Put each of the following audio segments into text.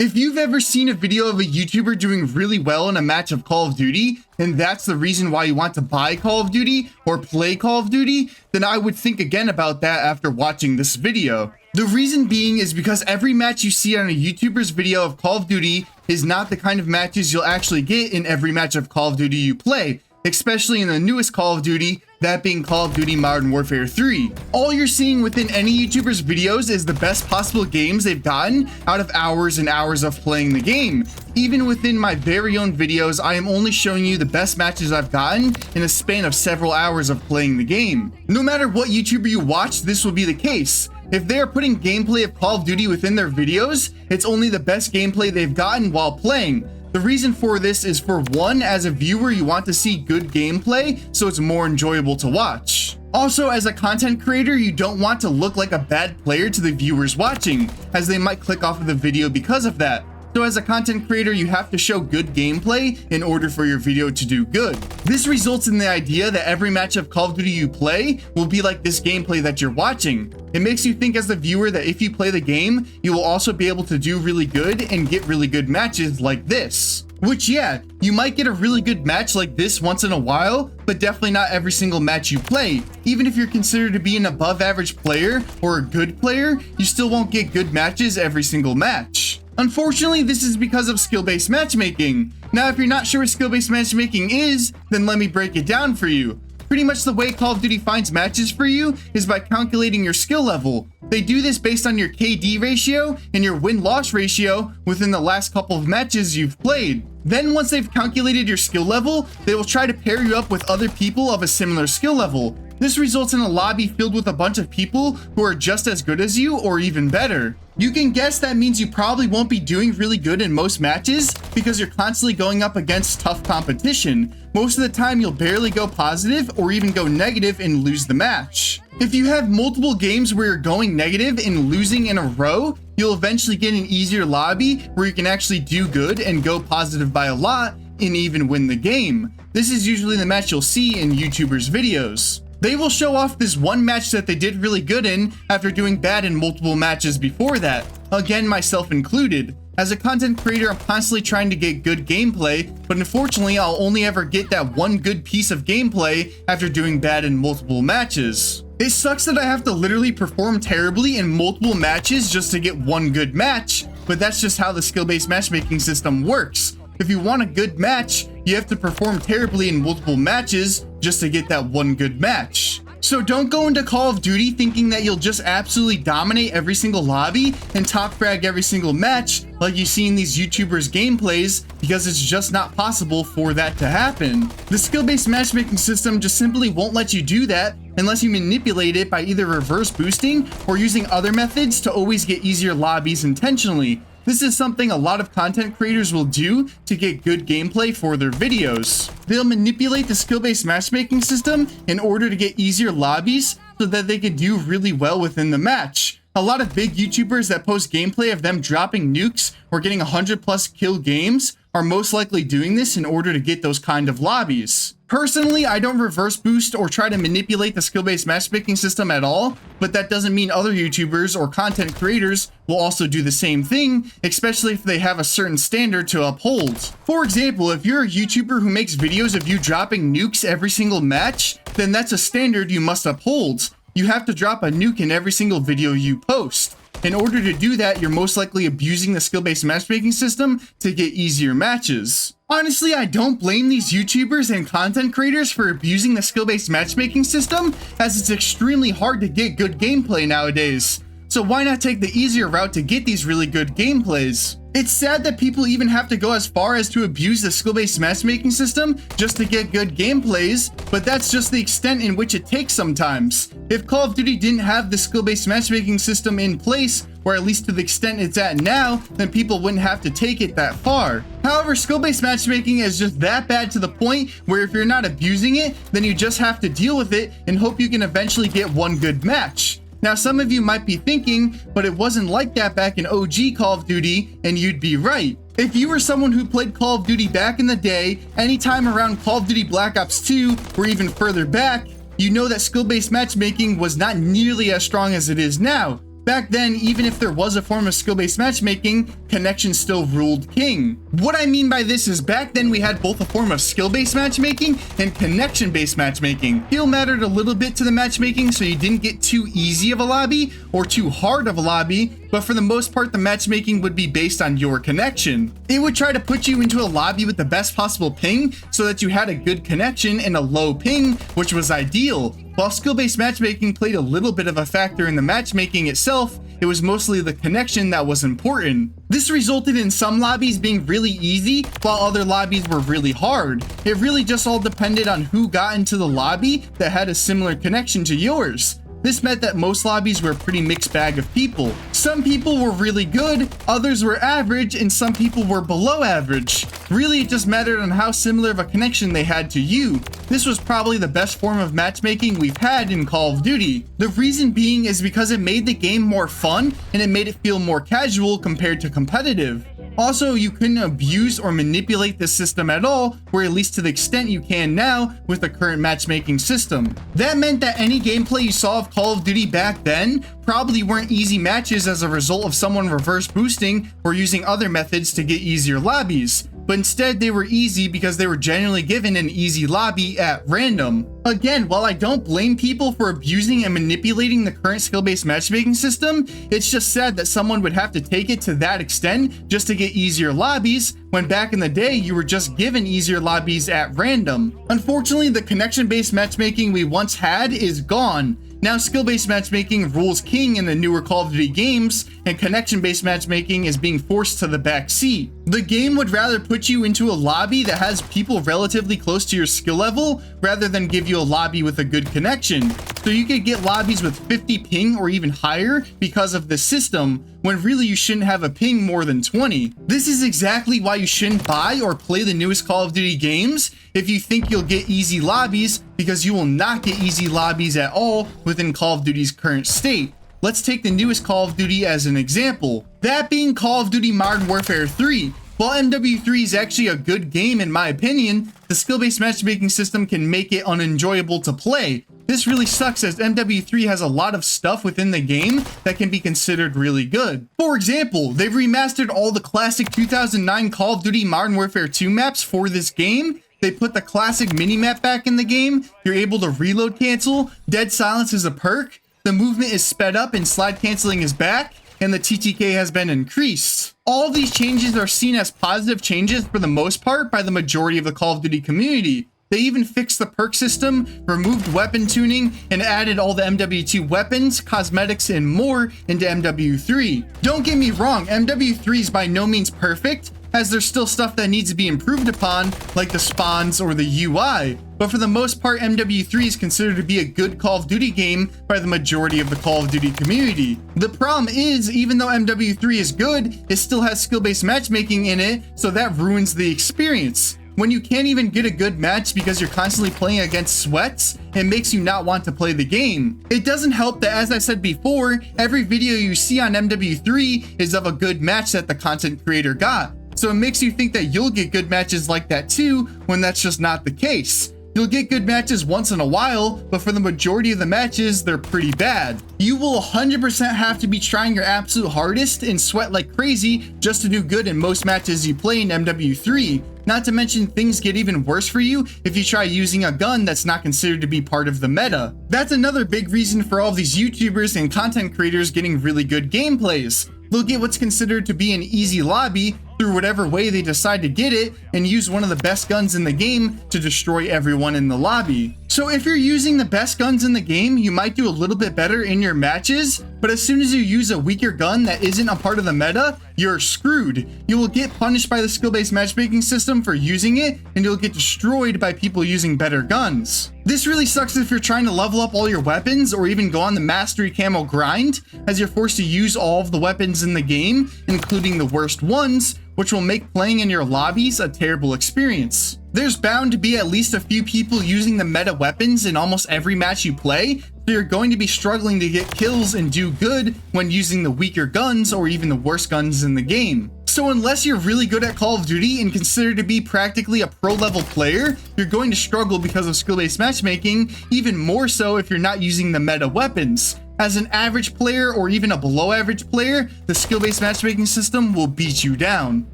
If you've ever seen a video of a YouTuber doing really well in a match of Call of Duty, and that's the reason why you want to buy Call of Duty or play Call of Duty, then I would think again about that after watching this video. The reason being is because every match you see on a YouTuber's video of Call of Duty is not the kind of matches you'll actually get in every match of Call of Duty you play, especially in the newest Call of Duty, that being Call of Duty Modern Warfare 3. All you're seeing within any YouTuber's videos is the best possible games they've gotten out of hours and hours of playing the game. Even within my very own videos, I am only showing you the best matches I've gotten in a span of several hours of playing the game. No matter what YouTuber you watch, this will be the case. If they are putting gameplay of Call of Duty within their videos, it's only the best gameplay they've gotten while playing. The reason for this is, for one, as a viewer, you want to see good gameplay, so it's more enjoyable to watch. Also, as a content creator, you don't want to look like a bad player to the viewers watching, as they might click off of the video because of that. So as a content creator, you have to show good gameplay in order for your video to do good. This results in the idea that every match of Call of Duty you play will be like this gameplay that you're watching. It makes you think as the viewer that if you play the game, you will also be able to do really good and get really good matches like this. Which, yeah, you might get a really good match like this once in a while, but definitely not every single match you play. Even if you're considered to be an above average player or a good player, you still won't get good matches every single match. Unfortunately, this is because of skill-based matchmaking. Now, if you're not sure what skill-based matchmaking is, then let me break it down for you. Pretty much the way Call of Duty finds matches for you is by calculating your skill level. They do this based on your KD ratio and your win-loss ratio within the last couple of matches you've played. Then once they've calculated your skill level, they will try to pair you up with other people of a similar skill level. This results in a lobby filled with a bunch of people who are just as good as you or even better. You can guess that means you probably won't be doing really good in most matches because you're constantly going up against tough competition. Most of the time you'll barely go positive or even go negative and lose the match. If you have multiple games where you're going negative and losing in a row, you'll eventually get an easier lobby where you can actually do good and go positive by a lot and even win the game. This is usually the match you'll see in YouTubers' videos. They will show off this one match that they did really good in after doing bad in multiple matches before that. Again, myself included. As a content creator, I'm constantly trying to get good gameplay, but unfortunately, I'll only ever get that one good piece of gameplay after doing bad in multiple matches. It sucks that I have to literally perform terribly in multiple matches just to get one good match, but that's just how the skill-based matchmaking system works. If you want a good match, you have to perform terribly in multiple matches just to get that one good match. So don't go into Call of Duty thinking that you'll just absolutely dominate every single lobby and top frag every single match like you see in these YouTubers' gameplays, because it's just not possible for that to happen. The skill-based matchmaking system just simply won't let you do that unless you manipulate it by either reverse boosting or using other methods to always get easier lobbies intentionally. This is something a lot of content creators will do to get good gameplay for their videos. They'll manipulate the skill-based matchmaking system in order to get easier lobbies so that they can do really well within the match. A lot of big YouTubers that post gameplay of them dropping nukes or getting 100+ kill games are most likely doing this in order to get those kind of lobbies. Personally, I don't reverse boost or try to manipulate the skill-based matchmaking system at all, but that doesn't mean other YouTubers or content creators will also do the same thing, especially if they have a certain standard to uphold. For example, if you're a YouTuber who makes videos of you dropping nukes every single match, then that's a standard you must uphold. You have to drop a nuke in every single video you post. In order to do that, you're most likely abusing the skill-based matchmaking system to get easier matches. Honestly, I don't blame these YouTubers and content creators for abusing the skill-based matchmaking system, as it's extremely hard to get good gameplay nowadays. So why not take the easier route to get these really good gameplays? It's sad that people even have to go as far as to abuse the skill-based matchmaking system just to get good gameplays, but that's just the extent in which it takes sometimes. If Call of Duty didn't have the skill-based matchmaking system in place, or at least to the extent it's at now, then people wouldn't have to take it that far. However, skill-based matchmaking is just that bad to the point where if you're not abusing it, then you just have to deal with it and hope you can eventually get one good match. Now, some of you might be thinking, but it wasn't like that back in OG Call of Duty, and you'd be right. If you were someone who played Call of Duty back in the day, anytime around Call of Duty Black Ops 2, or even further back, you know that skill-based matchmaking was not nearly as strong as it is now. Back then, even if there was a form of skill-based matchmaking, connection still ruled king. What I mean by this is back then we had both a form of skill-based matchmaking and connection-based matchmaking. Skill mattered a little bit to the matchmaking, so you didn't get too easy of a lobby or too hard of a lobby, but for the most part, the matchmaking would be based on your connection. It would try to put you into a lobby with the best possible ping so that you had a good connection and a low ping, which was ideal. While skill-based matchmaking played a little bit of a factor in the matchmaking itself, it was mostly the connection that was important. This resulted in some lobbies being really easy, while other lobbies were really hard. It really just all depended on who got into the lobby that had a similar connection to yours. This meant that most lobbies were a pretty mixed bag of people. Some people were really good, others were average, and some people were below average. Really, it just mattered on how similar of a connection they had to you. This was probably the best form of matchmaking we've had in Call of Duty. The reason being is because it made the game more fun and it made it feel more casual compared to competitive. Also, you couldn't abuse or manipulate this system at all, or at least to the extent you can now with the current matchmaking system. That meant that any gameplay you saw of Call of Duty back then probably weren't easy matches as a result of someone reverse boosting or using other methods to get easier lobbies, but instead they were easy because they were generally given an easy lobby at random. Again, while I don't blame people for abusing and manipulating the current skill-based matchmaking system, it's just sad that someone would have to take it to that extent just to get easier lobbies, when back in the day you were just given easier lobbies at random. Unfortunately, the connection-based matchmaking we once had is gone. Now skill-based matchmaking rules king in the newer Call of Duty games, and connection-based matchmaking is being forced to the back seat. The game would rather put you into a lobby that has people relatively close to your skill level, rather than give you a lobby with a good connection. So you could get lobbies with 50 ping or even higher because of this system, when really you shouldn't have a ping more than 20. This is exactly why you shouldn't buy or play the newest Call of Duty games if you think you'll get easy lobbies, because you will not get easy lobbies at all within Call of Duty's current state. Let's take the newest Call of Duty as an example, that being Call of Duty Modern Warfare 3. While MW3 is actually a good game in my opinion, the skill-based matchmaking system can make it unenjoyable to play. This really sucks as MW3 has a lot of stuff within the game that can be considered really good. For example, they've remastered all the classic 2009 Call of Duty Modern Warfare 2 maps for this game. They put the classic minimap back in the game. You're able to reload cancel. Dead silence is a perk. The movement is sped up and slide canceling is back. And the TTK has been increased. All of these changes are seen as positive changes for the most part by the majority of the Call of Duty community. They even fixed the perk system, removed weapon tuning, and added all the MW2 weapons, cosmetics, and more into MW3. Don't get me wrong, MW3 is by no means perfect, as there's still stuff that needs to be improved upon, like the spawns or the UI. But for the most part, MW3 is considered to be a good Call of Duty game by the majority of the Call of Duty community. The problem is, even though MW3 is good, it still has skill-based matchmaking in it, so that ruins the experience. When you can't even get a good match because you're constantly playing against sweats, it makes you not want to play the game. It doesn't help that, as I said before, every video you see on MW3 is of a good match that the content creator got. So it makes you think that you'll get good matches like that too, when that's just not the case. You'll get good matches once in a while, but for the majority of the matches, they're pretty bad. You will 100% have to be trying your absolute hardest and sweat like crazy just to do good in most matches you play in MW3. Not to mention, things get even worse for you if you try using a gun that's not considered to be part of the meta. That's another big reason for all of these YouTubers and content creators getting really good gameplays. They'll get what's considered to be an easy lobby through whatever way they decide to get it, and use one of the best guns in the game to destroy everyone in the lobby. So if you're using the best guns in the game, you might do a little bit better in your matches, but as soon as you use a weaker gun that isn't a part of the meta, you're screwed. You will get punished by the skill-based matchmaking system for using it, and you'll get destroyed by people using better guns. This really sucks if you're trying to level up all your weapons or even go on the mastery camo grind, as you're forced to use all of the weapons in the game, including the worst ones, which will make playing in your lobbies a terrible experience. There's bound to be at least a few people using the meta weapons in almost every match you play, so you're going to be struggling to get kills and do good when using the weaker guns or even the worst guns in the game. So unless you're really good at Call of Duty and considered to be practically a pro level player, you're going to struggle because of skill-based matchmaking, even more so if you're not using the meta weapons. As an average player or even a below average player, the skill-based matchmaking system will beat you down.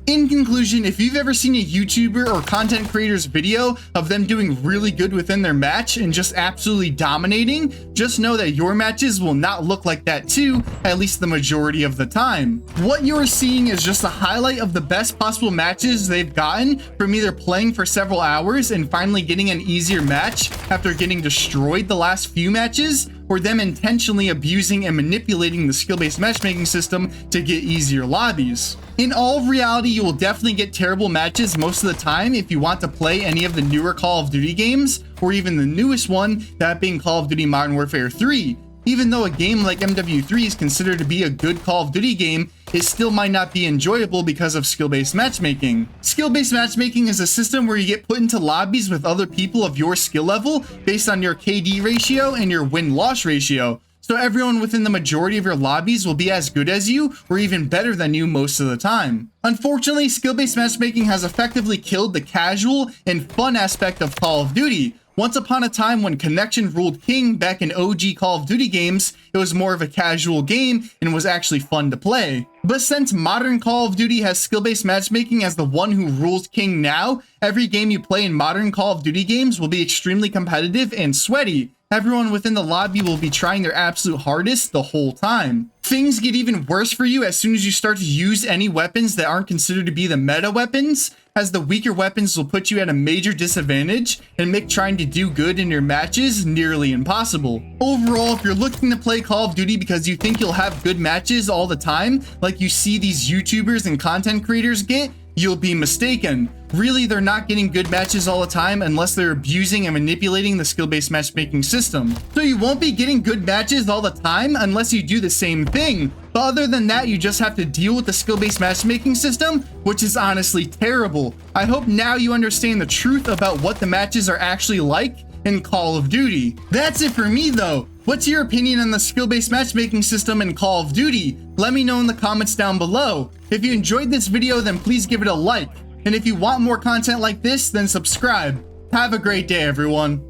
In conclusion, if you've ever seen a YouTuber or content creator's video of them doing really good within their match and just absolutely dominating, just know that your matches will not look like that too, at least the majority of the time. What you're seeing is just a highlight of the best possible matches they've gotten from either playing for several hours and finally getting an easier match after getting destroyed the last few matches, or them intentionally abusing and manipulating the skill-based matchmaking system to get easier lobbies. In all reality, you will definitely get terrible matches most of the time if you want to play any of the newer Call of Duty games, or even the newest one, that being Call of Duty Modern Warfare 3. Even though a game like MW3 is considered to be a good Call of Duty game, it still might not be enjoyable because of skill-based matchmaking. Skill-based matchmaking is a system where you get put into lobbies with other people of your skill level based on your KD ratio and your win-loss ratio. So everyone within the majority of your lobbies will be as good as you or even better than you most of the time. Unfortunately, skill-based matchmaking has effectively killed the casual and fun aspect of Call of Duty. Once upon a time when Connection ruled king back in OG Call of Duty games, it was more of a casual game and was actually fun to play. But since modern Call of Duty has skill-based matchmaking as the one who rules king now, every game you play in modern Call of Duty games will be extremely competitive and sweaty. Everyone within the lobby will be trying their absolute hardest the whole time. Things get even worse for you as soon as you start to use any weapons that aren't considered to be the meta weapons, as the weaker weapons will put you at a major disadvantage and make trying to do good in your matches nearly impossible. Overall, if you're looking to play Call of Duty because you think you'll have good matches all the time, like you see these YouTubers and content creators get, you'll be mistaken. Really, they're not getting good matches all the time unless they're abusing and manipulating the skill-based matchmaking system. So you won't be getting good matches all the time unless you do the same thing. But other than that, you just have to deal with the skill-based matchmaking system, which is honestly terrible. I hope now you understand the truth about what the matches are actually like in Call of Duty. That's it for me though. What's your opinion on the skill-based matchmaking system in Call of Duty? Let me know in the comments down below. If you enjoyed this video, then please give it a like. And if you want more content like this, then subscribe. Have a great day, everyone.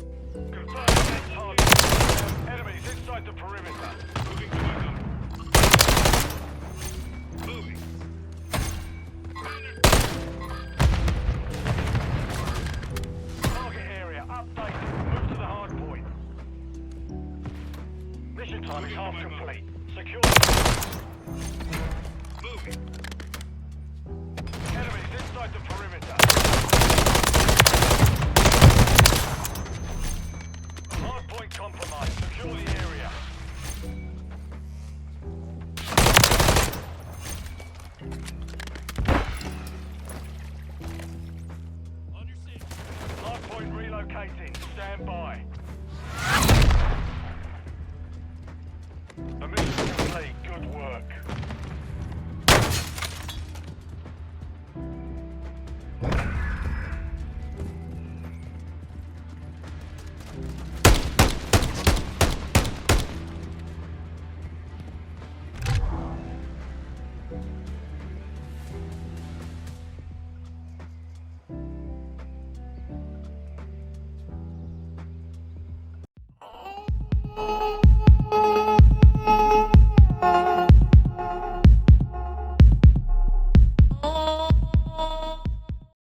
Enemies inside the perimeter. Moving. Target area updated. Move to the hard point. Mission time is half complete. Secure. Moving. Enemies inside the perimeter. Hard point compromised. Secure the area. Hard point relocating. Stand by. The mission complete. Good work. Oh.